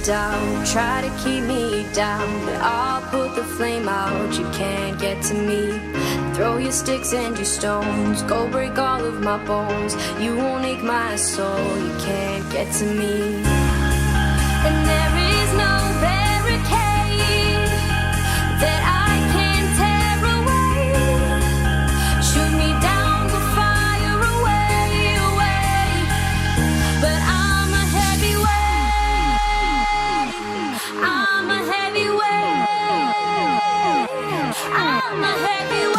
down, try to keep me down, but I'll put the flame out. You can't get to me. Throw your sticks and your stones, go break all of my bones. You won't ache my soul, you can't get to me. And there is no barricade that I can tear away. Shoot me down, go fire away, away. But I'm a heavyweight, I'm a heavyweight, I'm a heavyweight.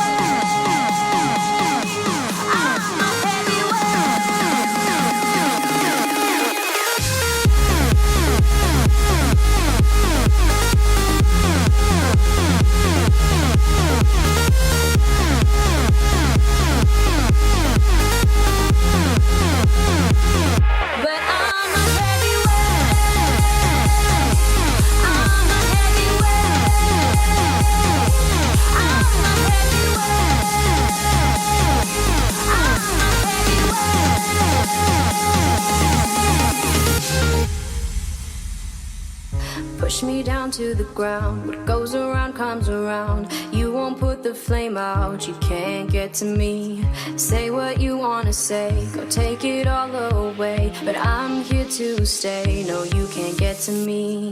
Push me down to the ground. What goes around comes around. You won't put the flame out. You can't get to me. Say what you wanna say, go take it all away. But I'm here to stay. No, you can't get to me.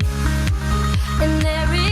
And there is